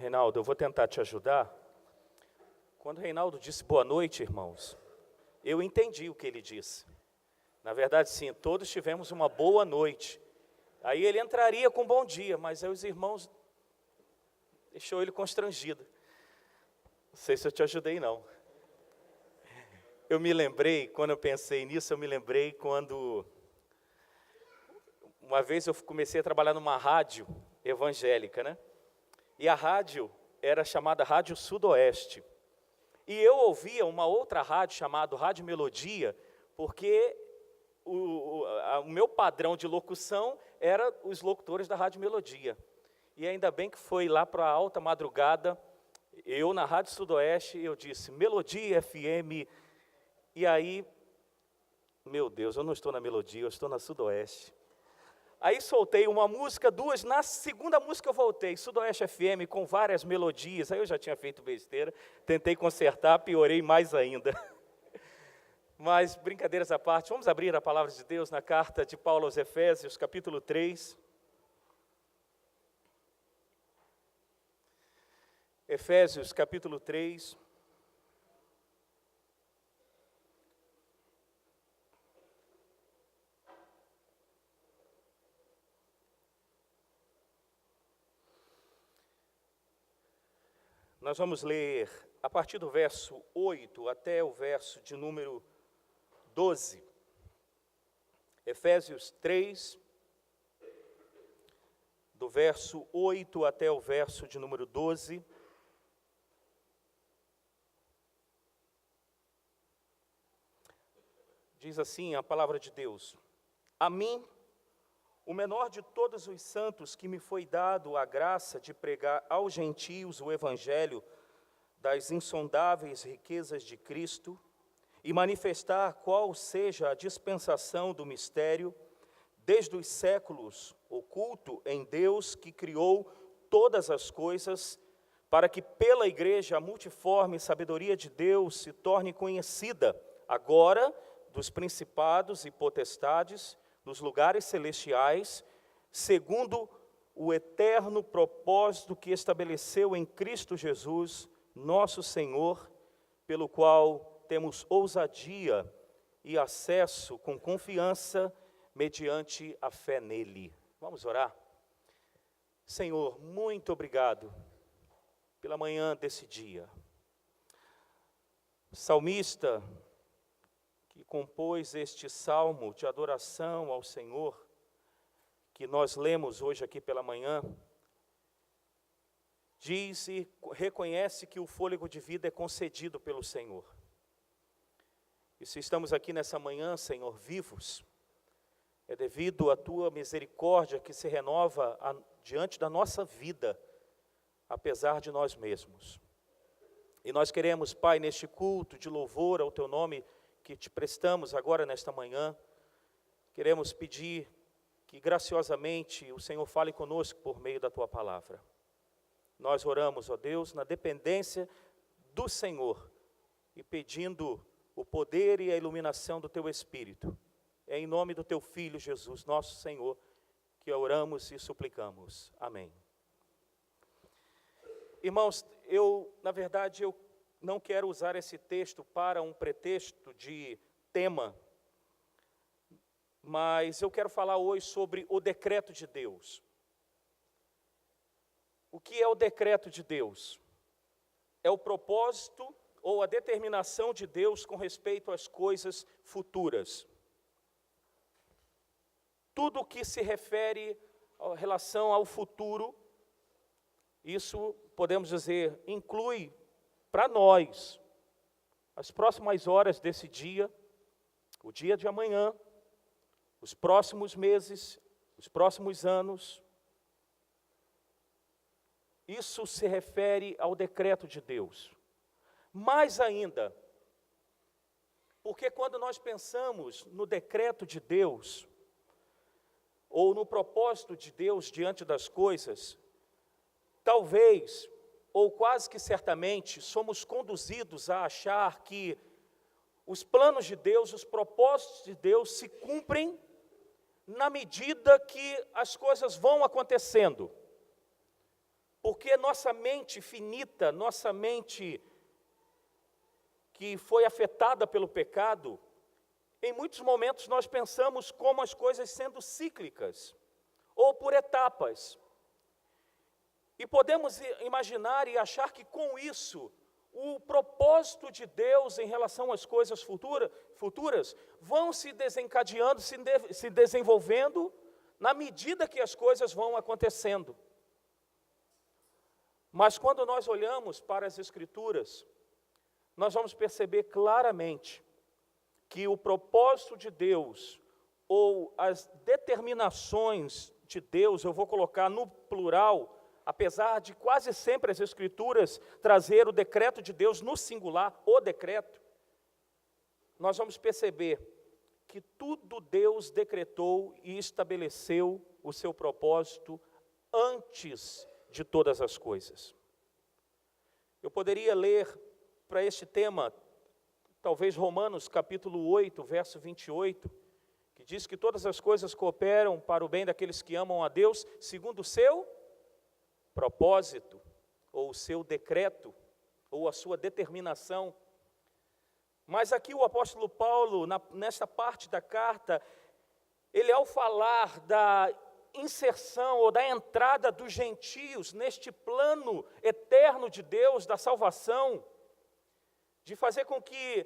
Reinaldo, eu vou tentar te ajudar. Quando o Reinaldo disse boa noite, irmãos, eu entendi o que ele disse. Na verdade, sim, todos tivemos uma boa noite. Aí ele entraria com bom dia, mas aí os irmãos deixou ele constrangido. Não sei se eu te ajudei, não. Eu me lembrei, quando eu pensei nisso, quando uma vez eu comecei a trabalhar numa rádio evangélica, né? E a rádio era chamada Rádio Sudoeste. E eu ouvia uma outra rádio chamada Rádio Melodia, porque o meu padrão de locução era os locutores da Rádio Melodia. E ainda bem que foi lá para a alta madrugada, eu na Rádio Sudoeste, eu disse, Melodia FM. E aí, meu Deus, eu não estou na Melodia, eu estou na Sudoeste. Aí soltei uma música, duas, na segunda música eu voltei, Sudoeste FM, com várias melodias. Aí eu já tinha feito besteira, tentei consertar, piorei mais ainda. Mas, brincadeiras à parte, vamos abrir a palavra de Deus na carta de Paulo aos Efésios, capítulo 3. Efésios, capítulo 3. Nós vamos ler a partir do verso 8 até o verso de número 12. Efésios 3, do verso 8 até o verso de número 12. Diz assim a palavra de Deus: A mim, o menor de todos os santos, que me foi dado a graça de pregar aos gentios o evangelho das insondáveis riquezas de Cristo e manifestar qual seja a dispensação do mistério, desde os séculos oculto em Deus que criou todas as coisas, para que pela igreja a multiforme sabedoria de Deus se torne conhecida agora dos principados e potestades, nos lugares celestiais, segundo o eterno propósito que estabeleceu em Cristo Jesus, nosso Senhor, pelo qual temos ousadia e acesso com confiança mediante a fé nele. Vamos orar? Senhor, muito obrigado pela manhã desse dia. O salmista que compôs este salmo de adoração ao Senhor, que nós lemos hoje aqui pela manhã, diz e reconhece que o fôlego de vida é concedido pelo Senhor. E se estamos aqui nessa manhã, Senhor, vivos, é devido à Tua misericórdia que se renova diante da nossa vida, apesar de nós mesmos. E nós queremos, Pai, neste culto de louvor ao Teu nome, que te prestamos agora nesta manhã, queremos pedir que graciosamente o Senhor fale conosco por meio da Tua palavra. Nós oramos, ó Deus, na dependência do Senhor e pedindo o poder e a iluminação do Teu Espírito. É em nome do Teu Filho Jesus, nosso Senhor, que oramos e suplicamos. Amém. Irmãos, na verdade, eu não quero usar esse texto para um pretexto de tema, mas eu quero falar hoje sobre o decreto de Deus. O que é o decreto de Deus? É o propósito ou a determinação de Deus com respeito às coisas futuras. Tudo o que se refere em relação ao futuro, isso podemos dizer, inclui para nós as próximas horas desse dia, o dia de amanhã, os próximos meses, os próximos anos. Isso se refere ao decreto de Deus. Mais ainda, porque quando nós pensamos no decreto de Deus, ou no propósito de Deus diante das coisas, talvez, ou quase que certamente, somos conduzidos a achar que os planos de Deus, os propósitos de Deus se cumprem na medida que as coisas vão acontecendo. Porque nossa mente finita, nossa mente que foi afetada pelo pecado, em muitos momentos nós pensamos como as coisas sendo cíclicas, ou por etapas. E podemos imaginar e achar que com isso, o propósito de Deus em relação às coisas futuras vão se desencadeando, se desenvolvendo, na medida que as coisas vão acontecendo. Mas quando nós olhamos para as Escrituras, nós vamos perceber claramente que o propósito de Deus, ou as determinações de Deus, eu vou colocar no plural, apesar de quase sempre as Escrituras trazer o decreto de Deus no singular, o decreto, nós vamos perceber que tudo Deus decretou e estabeleceu o seu propósito antes de todas as coisas. Eu poderia ler para este tema, talvez Romanos capítulo 8, verso 28, que diz que todas as coisas cooperam para o bem daqueles que amam a Deus, segundo o seu propósito, ou o seu decreto, ou a sua determinação. Mas aqui o apóstolo Paulo, nesta parte da carta, ele ao falar da inserção ou da entrada dos gentios neste plano eterno de Deus, da salvação, de fazer com que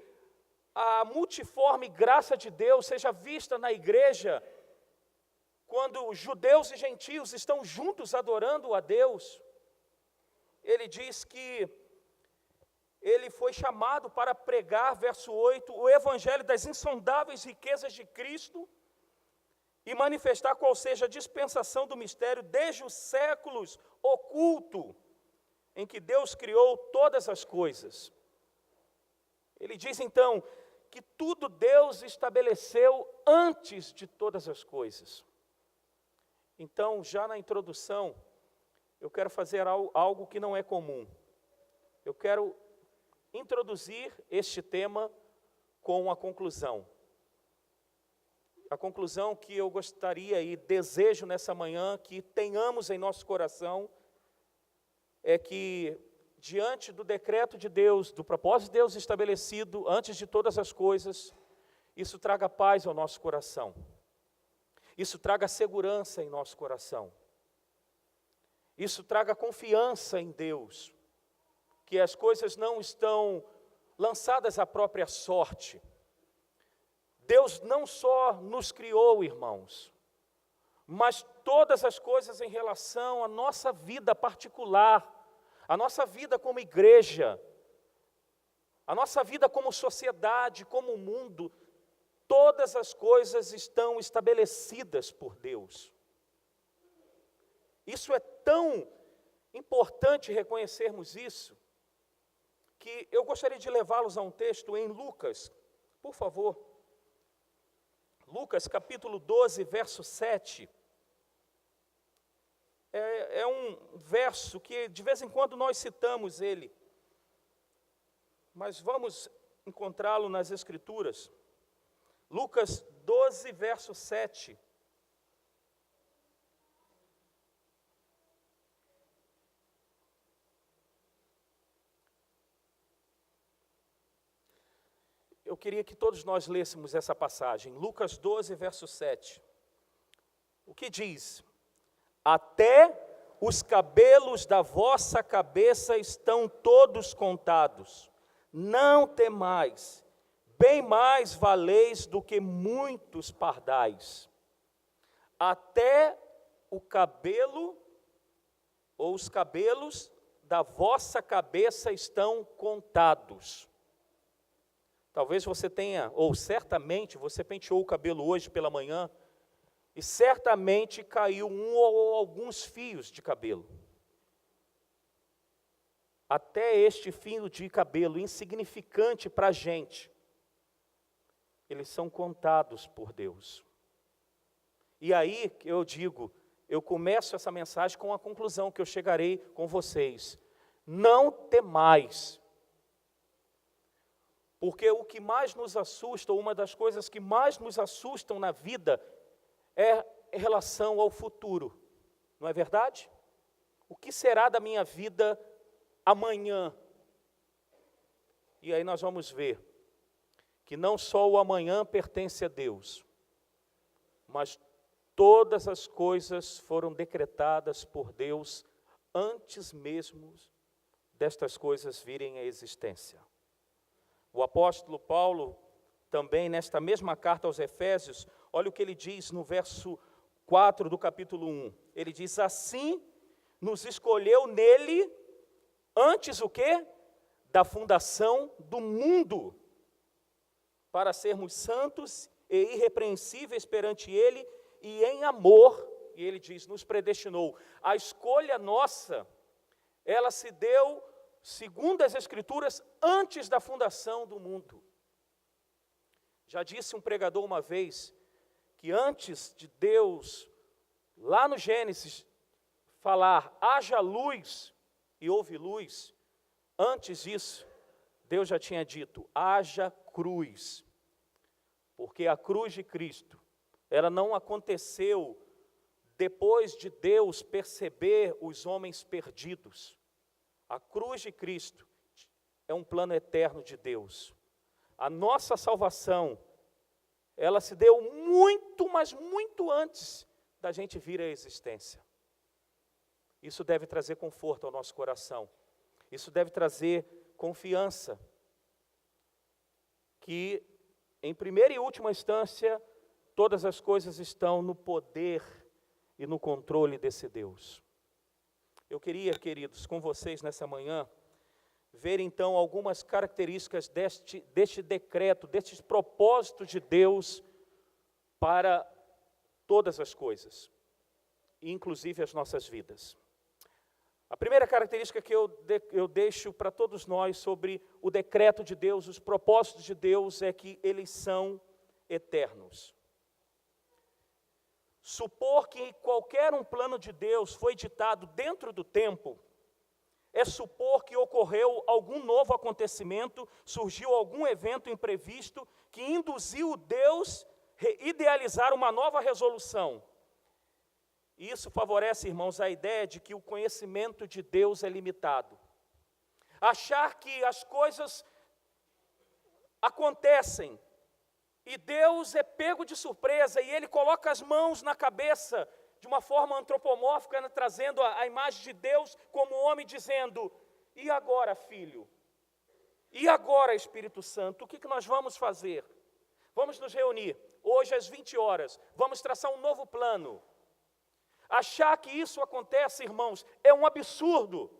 a multiforme graça de Deus seja vista na igreja, quando judeus e gentios estão juntos adorando a Deus, ele diz que ele foi chamado para pregar, verso 8, o evangelho das insondáveis riquezas de Cristo e manifestar qual seja a dispensação do mistério desde os séculos oculto, em que Deus criou todas as coisas. Ele diz então que tudo Deus estabeleceu antes de todas as coisas. Então, já na introdução, eu quero fazer algo que não é comum. Eu quero introduzir este tema com a conclusão. A conclusão que eu gostaria e desejo nessa manhã que tenhamos em nosso coração é que, diante do decreto de Deus, do propósito de Deus estabelecido antes de todas as coisas, isso traga paz ao nosso coração. Isso traga segurança em nosso coração. Isso traga confiança em Deus, que as coisas não estão lançadas à própria sorte. Deus não só nos criou, irmãos, mas todas as coisas em relação à nossa vida particular, a nossa vida como igreja, a nossa vida como sociedade, como mundo, todas as coisas estão estabelecidas por Deus. Isso é tão importante reconhecermos isso, que eu gostaria de levá-los a um texto em Lucas, por favor. Lucas capítulo 12, verso 7. É um verso que de vez em quando nós citamos ele, mas vamos encontrá-lo nas Escrituras. Lucas 12, verso 7. Eu queria que todos nós lêssemos essa passagem, Lucas 12, verso 7. O que diz? Até os cabelos da vossa cabeça estão todos contados. Não temais, bem mais valeis do que muitos pardais. Até o cabelo, ou os cabelos da vossa cabeça estão contados. Talvez você tenha, ou certamente você penteou o cabelo hoje pela manhã, e certamente caiu um ou alguns fios de cabelo. Até este fio de cabelo, insignificante para a gente, eles são contados por Deus. E aí eu digo, eu começo essa mensagem com a conclusão que eu chegarei com vocês. Não temais. Porque o que mais nos assusta, ou uma das coisas que mais nos assustam na vida, é em relação ao futuro. Não é verdade? O que será da minha vida amanhã? E aí nós vamos ver que não só o amanhã pertence a Deus, mas todas as coisas foram decretadas por Deus antes mesmo destas coisas virem à existência. O apóstolo Paulo, também nesta mesma carta aos Efésios, olha o que ele diz no verso 4 do capítulo 1. Ele diz: assim nos escolheu nele, antes o quê? Da fundação do mundo, para sermos santos e irrepreensíveis perante ele, e em amor, e ele diz, nos predestinou. A escolha nossa, ela se deu, segundo as Escrituras, antes da fundação do mundo. Já disse um pregador uma vez, que antes de Deus, lá no Gênesis, falar, haja luz, e houve luz, antes disso, Deus já tinha dito, haja cruz. Porque a cruz de Cristo, ela não aconteceu depois de Deus perceber os homens perdidos. A cruz de Cristo é um plano eterno de Deus. A nossa salvação, ela se deu muito, mas muito antes da gente vir à existência. Isso deve trazer conforto ao nosso coração. Isso deve trazer confiança. Que, em primeira e última instância, todas as coisas estão no poder e no controle desse Deus. Eu queria, queridos, com vocês nessa manhã, ver então algumas características deste decreto, destes propósitos de Deus para todas as coisas, inclusive as nossas vidas. A primeira característica que eu deixo para todos nós sobre o decreto de Deus, os propósitos de Deus, é que eles são eternos. Supor que qualquer um plano de Deus foi ditado dentro do tempo, é supor que ocorreu algum novo acontecimento, surgiu algum evento imprevisto que induziu Deus a idealizar uma nova resolução. Isso favorece, irmãos, a ideia de que o conhecimento de Deus é limitado. Achar que as coisas acontecem e Deus é pego de surpresa e Ele coloca as mãos na cabeça de uma forma antropomórfica, trazendo a imagem de Deus como homem, dizendo, e agora, filho? E agora, Espírito Santo? O que nós vamos fazer? Vamos nos reunir, hoje às 20 horas, vamos traçar um novo plano. Achar que isso acontece, irmãos, é um absurdo.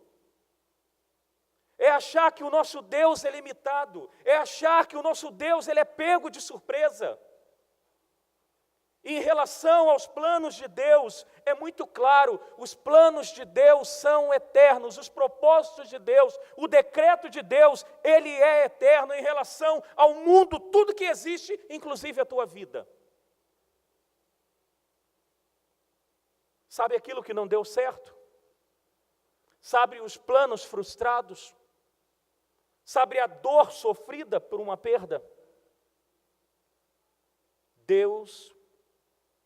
É achar que o nosso Deus é limitado. É achar que o nosso Deus ele é pego de surpresa. Em relação aos planos de Deus, é muito claro, os planos de Deus são eternos, os propósitos de Deus, o decreto de Deus, ele é eterno em relação ao mundo, tudo que existe, inclusive a tua vida. Sabe aquilo que não deu certo? Sabe os planos frustrados? Sabe a dor sofrida por uma perda? Deus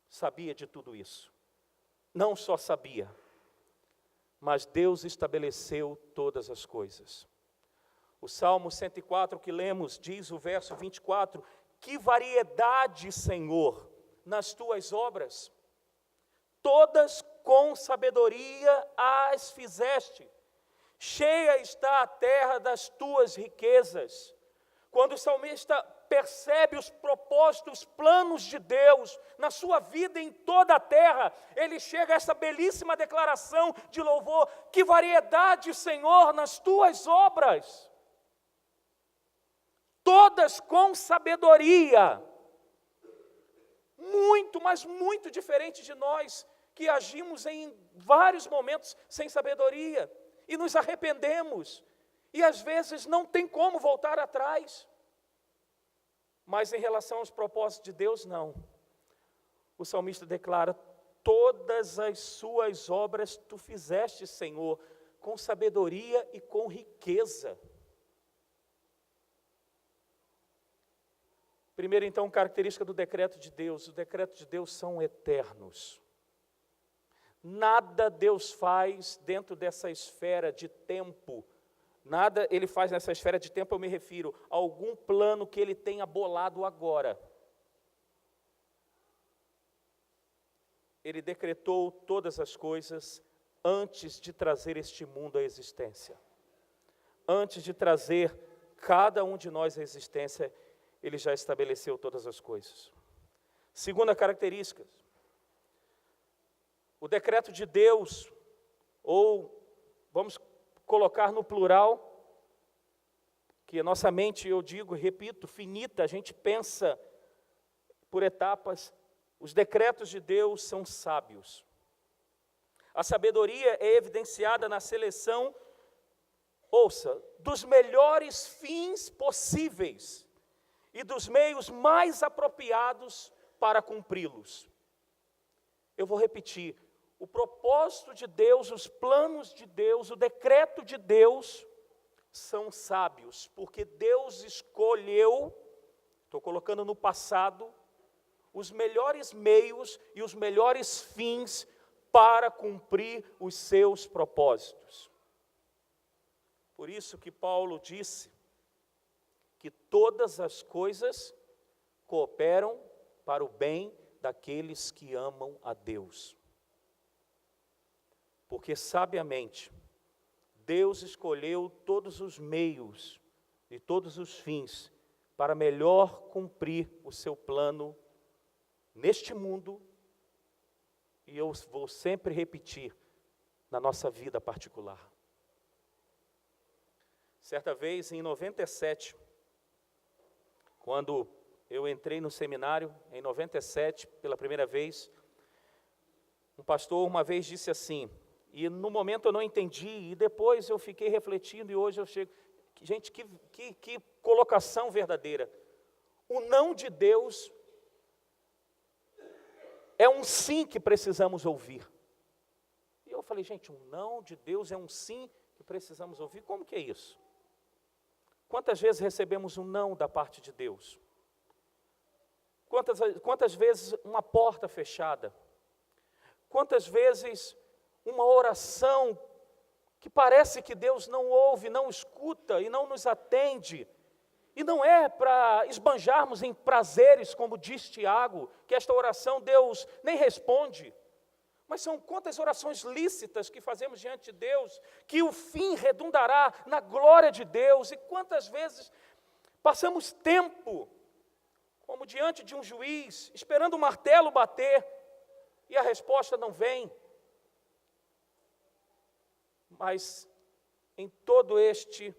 sabia de tudo isso. Não só sabia, mas Deus estabeleceu todas as coisas. O Salmo 104 que lemos diz o verso 24, que variedade, Senhor, nas tuas obras. Todas com sabedoria as fizeste. Cheia está a terra das tuas riquezas. Quando o salmista percebe os propósitos, os planos de Deus na sua vida em toda a terra, ele chega a essa belíssima declaração de louvor, que variedade, Senhor, nas tuas obras. Todas com sabedoria. Muito, mas muito diferente de nós, que agimos em vários momentos sem sabedoria, e nos arrependemos, e às vezes não tem como voltar atrás. Mas em relação aos propósitos de Deus, não. O salmista declara, todas as suas obras tu fizeste, Senhor, com sabedoria e com riqueza. Primeiro, então, característica do decreto de Deus. Os decretos de Deus são eternos. Nada Deus faz dentro dessa esfera de tempo. Nada Ele faz nessa esfera de tempo, eu me refiro a algum plano que Ele tenha bolado agora. Ele decretou todas as coisas antes de trazer este mundo à existência. Antes de trazer cada um de nós à existência, Ele já estabeleceu todas as coisas. Segunda característica, o decreto de Deus, ou vamos colocar no plural, que a nossa mente, eu digo, repito, finita, a gente pensa por etapas. Os decretos de Deus são sábios. A sabedoria é evidenciada na seleção, ouça, dos melhores fins possíveis e dos meios mais apropriados para cumpri-los. Eu vou repetir, o propósito de Deus, os planos de Deus, o decreto de Deus são sábios, porque Deus escolheu, estou colocando no passado, os melhores meios e os melhores fins para cumprir os seus propósitos. Por isso que Paulo disse que todas as coisas cooperam para o bem daqueles que amam a Deus. Porque sabiamente, Deus escolheu todos os meios e todos os fins para melhor cumprir o seu plano neste mundo, e eu vou sempre repetir, na nossa vida particular. Certa vez, em 97, quando eu entrei no seminário, em 97, pela primeira vez, um pastor uma vez disse assim, e no momento eu não entendi, e depois eu fiquei refletindo, e hoje eu chego, gente, que colocação verdadeira. O não de Deus é um sim que precisamos ouvir. E eu falei, gente, um não de Deus é um sim que precisamos ouvir? Como que é isso? Quantas vezes recebemos um não da parte de Deus? Quantas vezes uma porta fechada? Quantas vezes uma oração que parece que Deus não ouve, não escuta e não nos atende? E não é para esbanjarmos em prazeres, como diz Tiago, que esta oração Deus nem responde. Mas são quantas orações lícitas que fazemos diante de Deus, que o fim redundará na glória de Deus. E quantas vezes passamos tempo, como diante de um juiz, esperando o martelo bater, e a resposta não vem. Mas em todo estes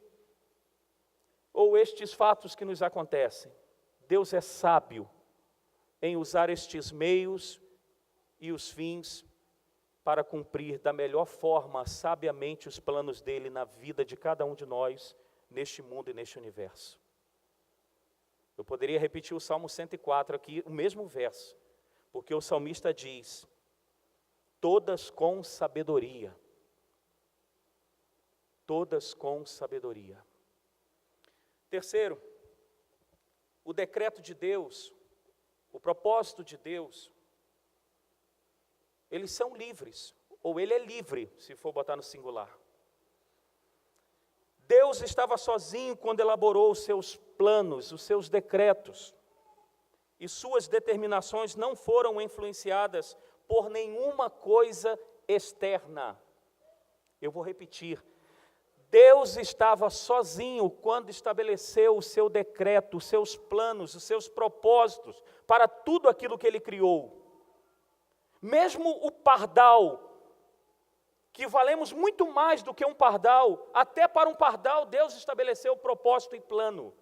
fatos que nos acontecem, Deus é sábio em usar estes meios e os fins para cumprir da melhor forma, sabiamente, os planos dele na vida de cada um de nós, neste mundo e neste universo. Eu poderia repetir o Salmo 104 aqui, o mesmo verso, porque o salmista diz, todas com sabedoria. Todas com sabedoria. Terceiro, o decreto de Deus, o propósito de Deus, eles são livres, ou ele é livre, se for botar no singular. Deus estava sozinho quando elaborou os seus planos, os seus decretos, e suas determinações não foram influenciadas por nenhuma coisa externa. Eu vou repetir. Deus estava sozinho quando estabeleceu o seu decreto, os seus planos, os seus propósitos para tudo aquilo que Ele criou. Mesmo o pardal, que valemos muito mais do que um pardal, até para um pardal Deus estabeleceu o propósito e plano.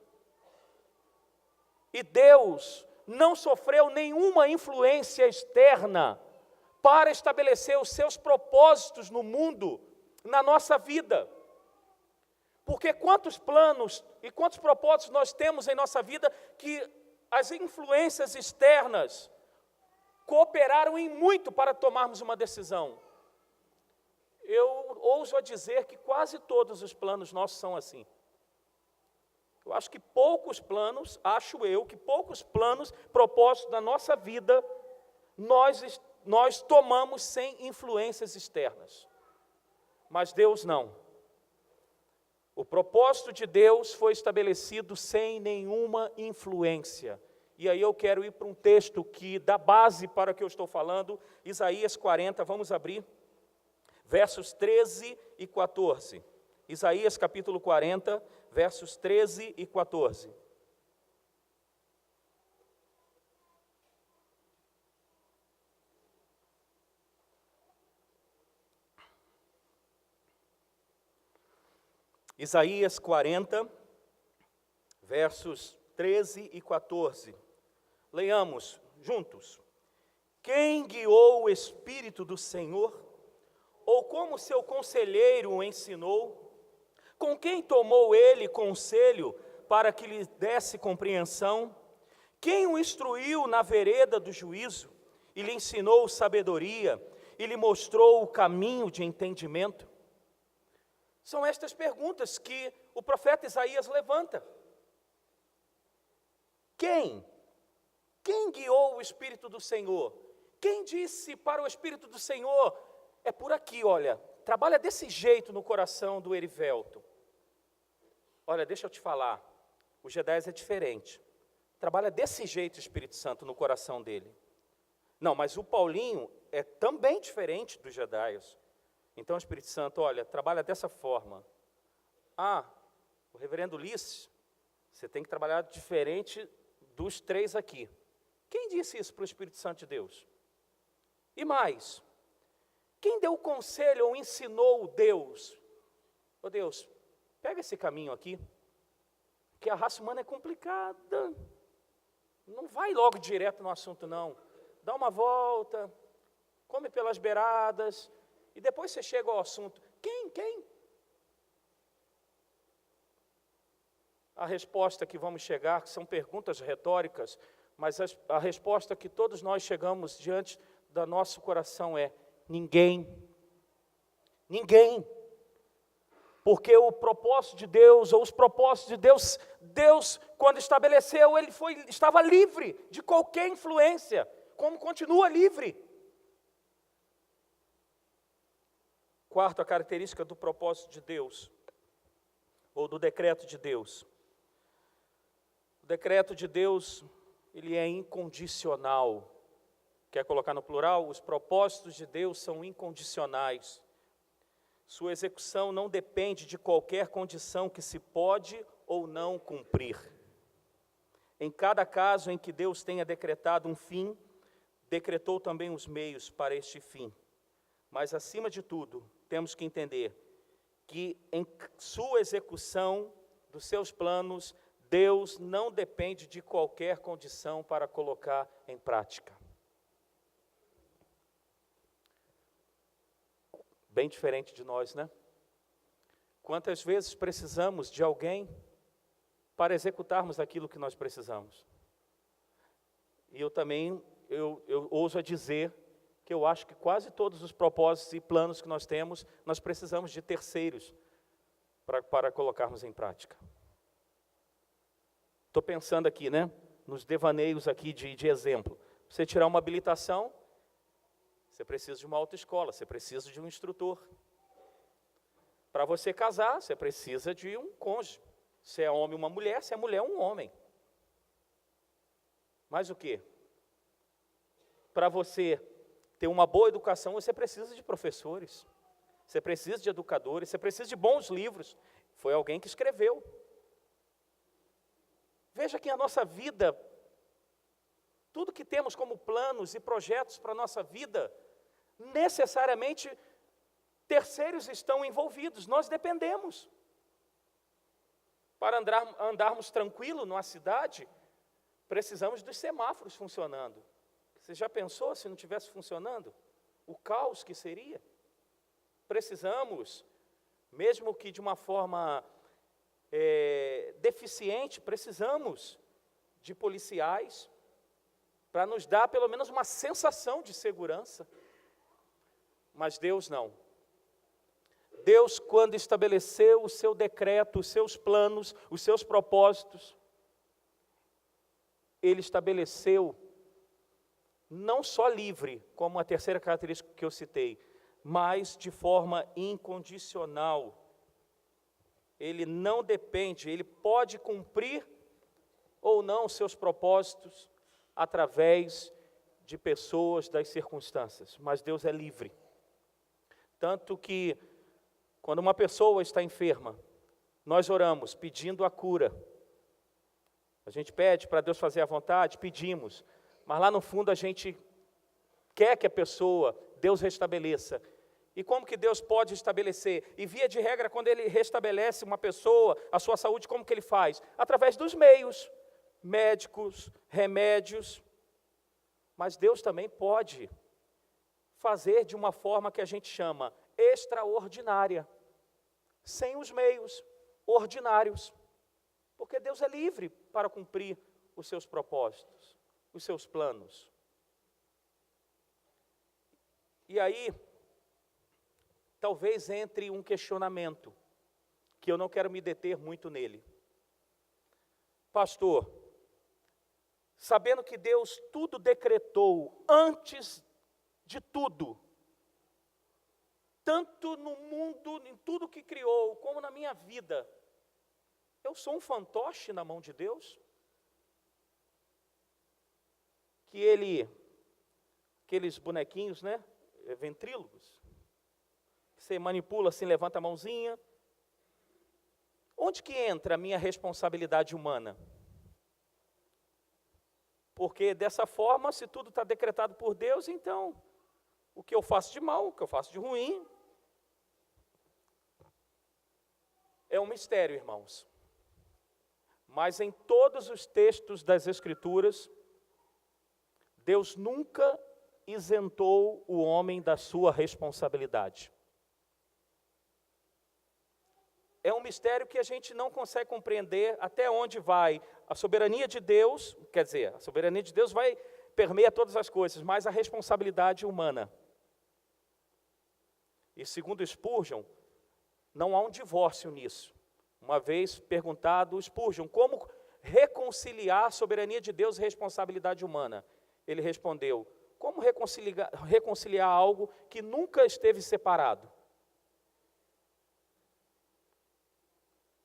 E Deus não sofreu nenhuma influência externa para estabelecer os seus propósitos no mundo, na nossa vida. Porque quantos planos e quantos propósitos nós temos em nossa vida que as influências externas cooperaram em muito para tomarmos uma decisão. Eu ouso a dizer que quase todos os planos nossos são assim. Eu acho que poucos planos, propósitos da nossa vida, nós nós tomamos sem influências externas. Mas Deus não. O propósito de Deus foi estabelecido sem nenhuma influência. E aí eu quero ir para um texto que dá base para o que eu estou falando, Isaías 40, vamos abrir, versos 13 e 14. Isaías capítulo 40, versos 13 e 14. Isaías 40, versos 13 e 14. Leiamos juntos. Quem guiou o Espírito do Senhor? Ou como seu conselheiro o ensinou? Com quem tomou ele conselho para que lhe desse compreensão? Quem o instruiu na vereda do juízo e lhe ensinou sabedoria e lhe mostrou o caminho de entendimento? São estas perguntas que o profeta Isaías levanta. Quem? Quem guiou o Espírito do Senhor? Quem disse para o Espírito do Senhor, é por aqui, olha, trabalha desse jeito no coração do Erivelto. Olha, deixa eu te falar, o G10 é diferente. Trabalha desse jeito o Espírito Santo no coração dele. Não, mas o Paulinho é também diferente do G10. Então o Espírito Santo, olha, trabalha dessa forma. Ah, o reverendo Ulisses, você tem que trabalhar diferente dos três aqui. Quem disse isso para o Espírito Santo de Deus? E mais, quem deu o conselho ou ensinou Deus? Ô Deus, pega esse caminho aqui, porque a raça humana é complicada. Não vai logo direto no assunto, não. Dá uma volta, come pelas beiradas, e depois você chega ao assunto. Quem? A resposta que vamos chegar, que são perguntas retóricas, mas a resposta que todos nós chegamos diante do nosso coração é: ninguém. Ninguém. Porque o propósito de Deus, ou os propósitos de Deus, Deus, quando estabeleceu, ele estava livre de qualquer influência, como continua livre. Quarta característica do propósito de Deus, ou do decreto de Deus. O decreto de Deus, ele é incondicional. Quer colocar no plural? Os propósitos de Deus são incondicionais. Sua execução não depende de qualquer condição que se pode ou não cumprir. Em cada caso em que Deus tenha decretado um fim, decretou também os meios para este fim. Mas, acima de tudo, temos que entender que em sua execução dos seus planos, Deus não depende de qualquer condição para colocar em prática. Bem diferente de nós, né? Quantas vezes precisamos de alguém para executarmos aquilo que nós precisamos? E eu ouso a dizer que eu acho que quase todos os propósitos e planos que nós temos, nós precisamos de terceiros para colocarmos em prática. Estou pensando aqui, né, nos devaneios aqui de exemplo. Você tirar uma habilitação, você precisa de uma autoescola, você precisa de um instrutor. Para você casar, você precisa de um cônjuge. Se é homem, uma mulher, se é mulher, um homem. Mais o quê? Para você ter uma boa educação, você precisa de professores, você precisa de educadores, você precisa de bons livros. Foi alguém que escreveu. Veja que a nossa vida, tudo que temos como planos e projetos para a nossa vida, necessariamente terceiros estão envolvidos, nós dependemos. Para andarmos tranquilo numa cidade, precisamos dos semáforos funcionando. Você já pensou se não estivesse funcionando? O caos que seria? Precisamos, mesmo que de uma forma deficiente, precisamos de policiais para nos dar pelo menos uma sensação de segurança. Mas Deus não. Deus, quando estabeleceu o seu decreto, os seus planos, os seus propósitos, Ele estabeleceu não só livre, como a terceira característica que eu citei, mas de forma incondicional. Ele não depende, ele pode cumprir ou não seus propósitos através de pessoas, das circunstâncias, mas Deus é livre. Tanto que, quando uma pessoa está enferma, nós oramos pedindo a cura. A gente pede para Deus fazer a vontade, pedimos, mas lá no fundo a gente quer que a pessoa, Deus restabeleça. E como que Deus pode estabelecer? E via de regra, quando Ele restabelece uma pessoa, a sua saúde, como que Ele faz? Através dos meios, médicos, remédios. Mas Deus também pode fazer de uma forma que a gente chama extraordinária, sem os meios ordinários. Porque Deus é livre para cumprir os seus propósitos, os seus planos. E aí, talvez entre um questionamento, que eu não quero me deter muito nele. Pastor, sabendo que Deus tudo decretou antes de tudo, tanto no mundo, em tudo que criou, como na minha vida, eu sou um fantoche na mão de Deus? Aqueles bonequinhos, né, ventrílogos, você manipula assim, levanta a mãozinha. Onde que entra a minha responsabilidade humana? Porque dessa forma, se tudo está decretado por Deus, então, o que eu faço de mal, o que eu faço de ruim, é um mistério, irmãos. Mas em todos os textos das Escrituras, Deus nunca isentou o homem da sua responsabilidade. É um mistério que a gente não consegue compreender até onde vai a soberania de Deus, quer dizer, a soberania de Deus vai permeia todas as coisas, mas a responsabilidade humana. E segundo Spurgeon, não há um divórcio nisso. Uma vez perguntado Spurgeon, como reconciliar a soberania de Deus e responsabilidade humana? Ele respondeu, como reconciliar algo que nunca esteve separado?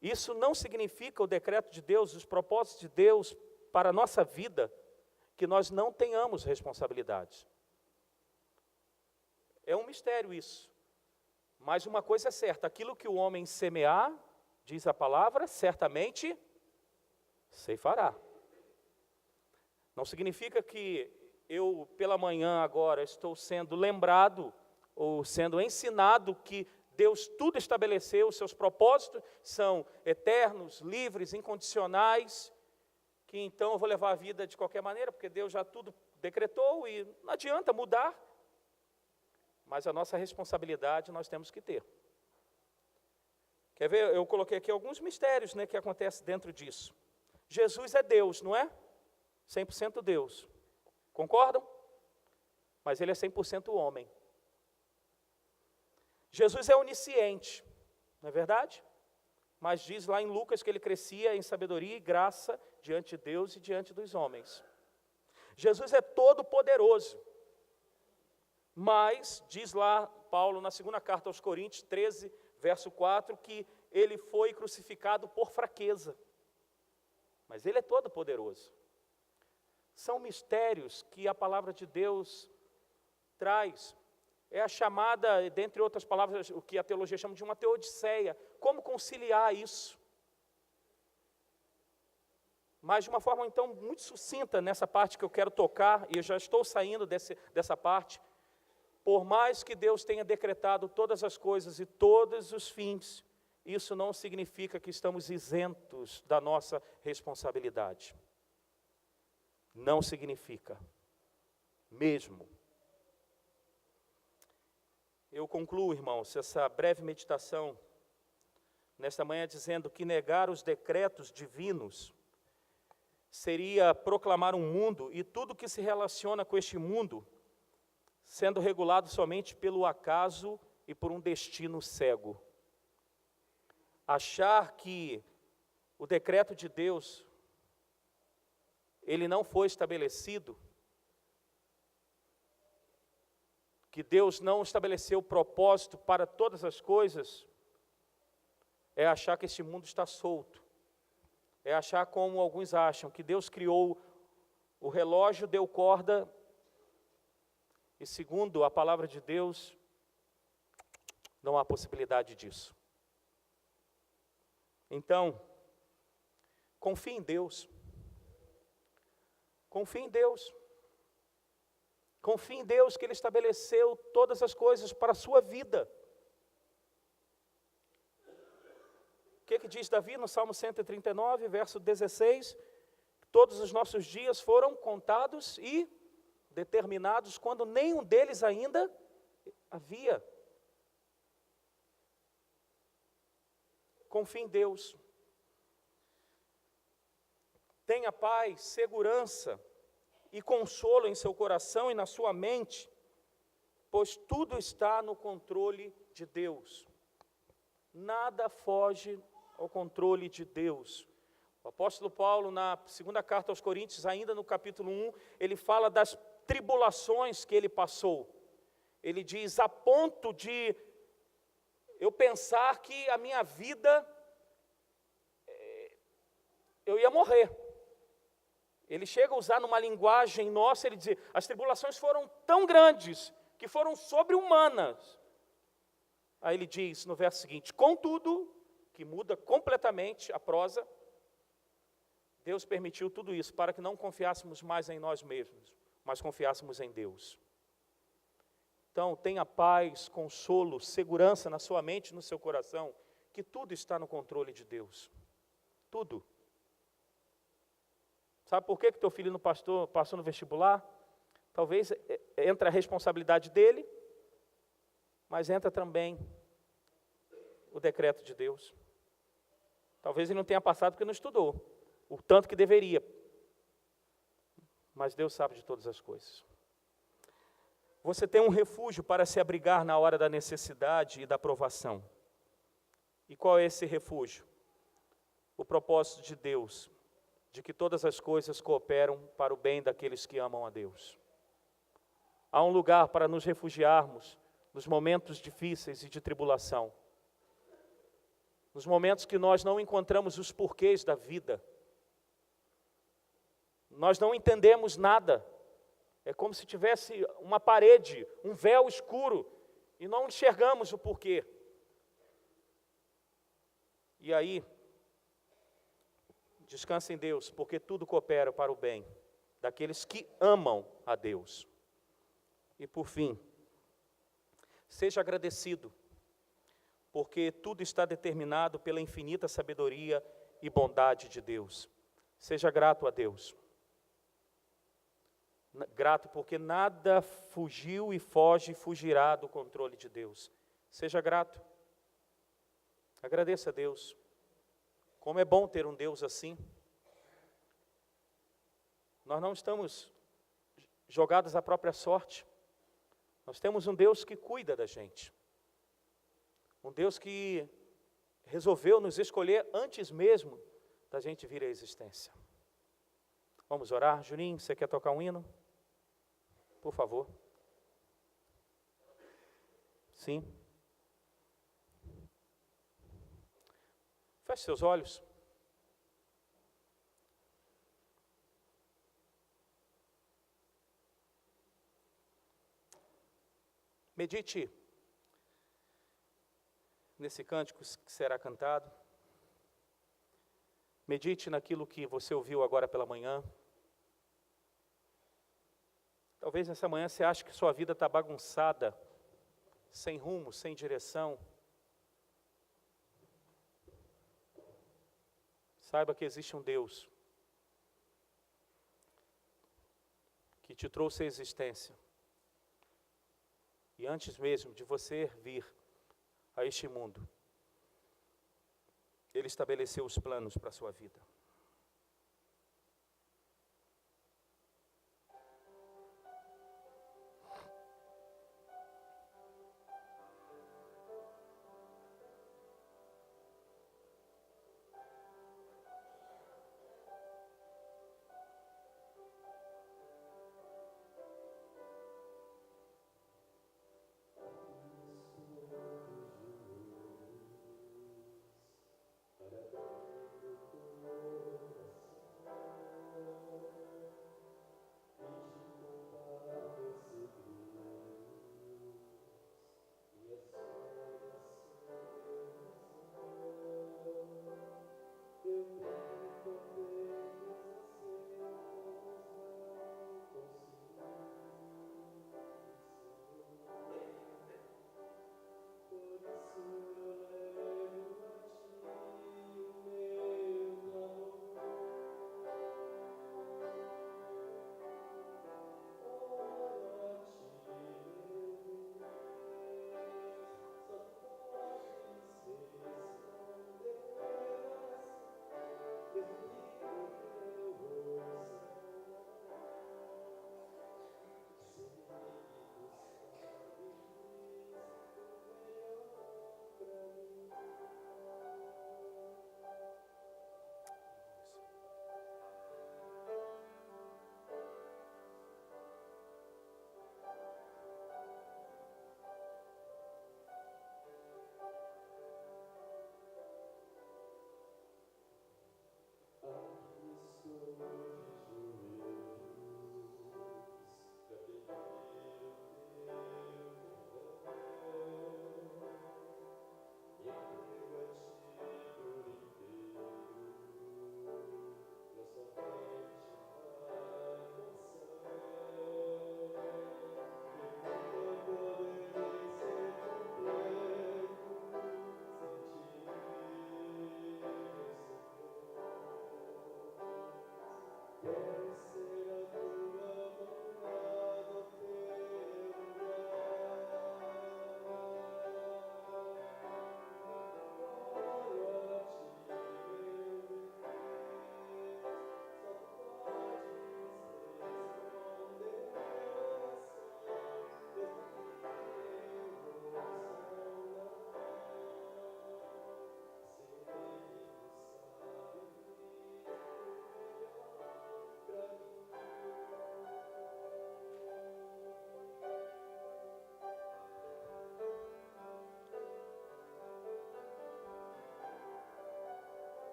Isso não significa o decreto de Deus, os propósitos de Deus para a nossa vida, que nós não tenhamos responsabilidades. É um mistério isso. Mas uma coisa é certa, aquilo que o homem semear, diz a palavra, certamente ceifará. Não significa que eu, pela manhã agora, estou sendo lembrado, ou sendo ensinado que Deus tudo estabeleceu, os seus propósitos são eternos, livres, incondicionais, que então eu vou levar a vida de qualquer maneira, porque Deus já tudo decretou e não adianta mudar. Mas a nossa responsabilidade nós temos que ter. Quer ver? Eu coloquei aqui alguns mistérios, né, que acontecem dentro disso. Jesus é Deus, não é? 100% Deus. Concordam? Mas Ele é 100% homem. Jesus é onisciente, não é verdade? Mas diz lá em Lucas que Ele crescia em sabedoria e graça diante de Deus e diante dos homens. Jesus é todo poderoso. Mas, diz lá Paulo na segunda carta aos Coríntios, 13, verso 4, que Ele foi crucificado por fraqueza. Mas Ele é todo poderoso. São mistérios que a palavra de Deus traz. É a chamada, dentre outras palavras, o que a teologia chama de uma teodiceia. Como conciliar isso? Mas de uma forma, então, muito sucinta nessa parte que eu quero tocar, e eu já estou saindo dessa parte. Por mais que Deus tenha decretado todas as coisas e todos os fins, isso não significa que estamos isentos da nossa responsabilidade. Não significa. Mesmo. Eu concluo, irmãos, essa breve meditação, nesta manhã, dizendo que negar os decretos divinos seria proclamar um mundo e tudo que se relaciona com este mundo sendo regulado somente pelo acaso e por um destino cego. Achar que o decreto de Deus, ele não foi estabelecido, que Deus não estabeleceu propósito para todas as coisas, é achar que este mundo está solto. É achar como alguns acham, que Deus criou o relógio, deu corda, e segundo a palavra de Deus, não há possibilidade disso. Então, confie em Deus. Confie em Deus. Confie em Deus que Ele estabeleceu todas as coisas para a sua vida. O que diz Davi no Salmo 139, verso 16? Todos os nossos dias foram contados e determinados quando nenhum deles ainda havia. Confie em Deus. Tenha paz, segurança e consolo em seu coração e na sua mente, pois tudo está no controle de Deus. Nada foge ao controle de Deus. O apóstolo Paulo, na segunda carta aos Coríntios, ainda no capítulo 1, ele fala das tribulações que ele passou. Ele diz, a ponto de eu pensar que a minha vida, eu ia morrer. Ele chega a usar numa linguagem nossa, ele diz, as tribulações foram tão grandes, que foram sobre-humanas. Aí ele diz no verso seguinte, contudo, que muda completamente a prosa, Deus permitiu tudo isso para que não confiássemos mais em nós mesmos, mas confiássemos em Deus. Então, tenha paz, consolo, segurança na sua mente e no seu coração, que tudo está no controle de Deus. Tudo. Sabe por que teu filho não passou no vestibular? Talvez entre a responsabilidade dele, mas entra também o decreto de Deus. Talvez ele não tenha passado porque não estudou o tanto que deveria. Mas Deus sabe de todas as coisas. Você tem um refúgio para se abrigar na hora da necessidade e da provação. E qual é esse refúgio? O propósito de Deus, de que todas as coisas cooperam para o bem daqueles que amam a Deus. Há um lugar para nos refugiarmos nos momentos difíceis e de tribulação. Nos momentos que nós não encontramos os porquês da vida. Nós não entendemos nada. É como se tivesse uma parede, um véu escuro, e não enxergamos o porquê. E aí, descansa em Deus, porque tudo coopera para o bem daqueles que amam a Deus. E por fim, seja agradecido, porque tudo está determinado pela infinita sabedoria e bondade de Deus. Seja grato a Deus. Grato porque nada fugiu e fugirá do controle de Deus. Seja grato. Agradeça a Deus. Como é bom ter um Deus assim. Nós não estamos jogados à própria sorte. Nós temos um Deus que cuida da gente. Um Deus que resolveu nos escolher antes mesmo da gente vir à existência. Vamos orar? Juninho, você quer tocar um hino? Por favor. Sim. Feche seus olhos. Medite nesse cântico que será cantado. Medite naquilo que você ouviu agora pela manhã. Talvez nessa manhã você ache que sua vida está bagunçada, sem rumo, sem direção. Saiba que existe um Deus que te trouxe à existência. E antes mesmo de você vir a este mundo, Ele estabeleceu os planos para a sua vida.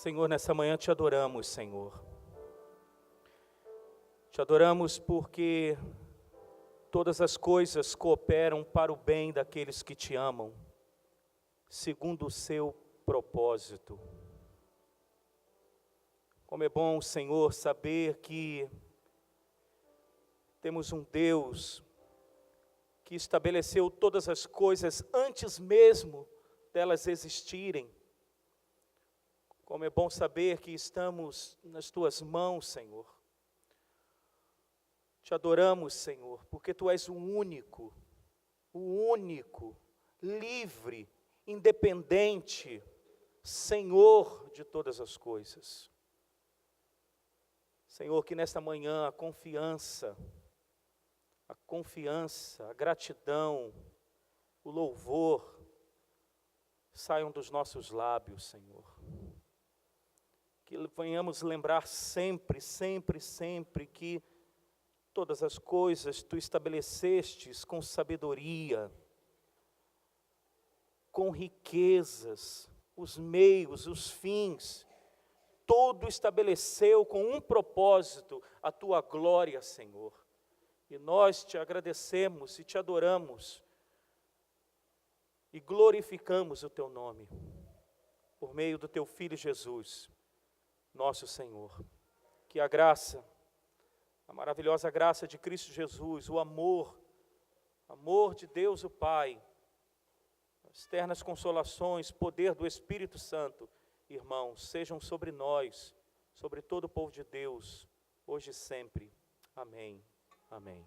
Senhor, nessa manhã te adoramos, Senhor. Te adoramos porque todas as coisas cooperam para o bem daqueles que te amam, segundo o seu propósito. Como é bom, Senhor, saber que temos um Deus que estabeleceu todas as coisas antes mesmo delas existirem. Como é bom saber que estamos nas tuas mãos, Senhor. Te adoramos, Senhor, porque tu és o único, livre, independente, Senhor de todas as coisas. Senhor, que nesta manhã a confiança, a gratidão, o louvor saiam dos nossos lábios, Senhor. Que venhamos lembrar sempre que todas as coisas tu estabelecestes com sabedoria, com riquezas, os meios, os fins, tudo estabeleceu com um propósito, a tua glória, Senhor. E nós te agradecemos e te adoramos e glorificamos o teu nome, por meio do teu Filho Jesus, nosso Senhor. Que a graça, a maravilhosa graça de Cristo Jesus, o amor de Deus o Pai, as ternas consolações, poder do Espírito Santo, irmãos, sejam sobre nós, sobre todo o povo de Deus, hoje e sempre. Amém. Amém.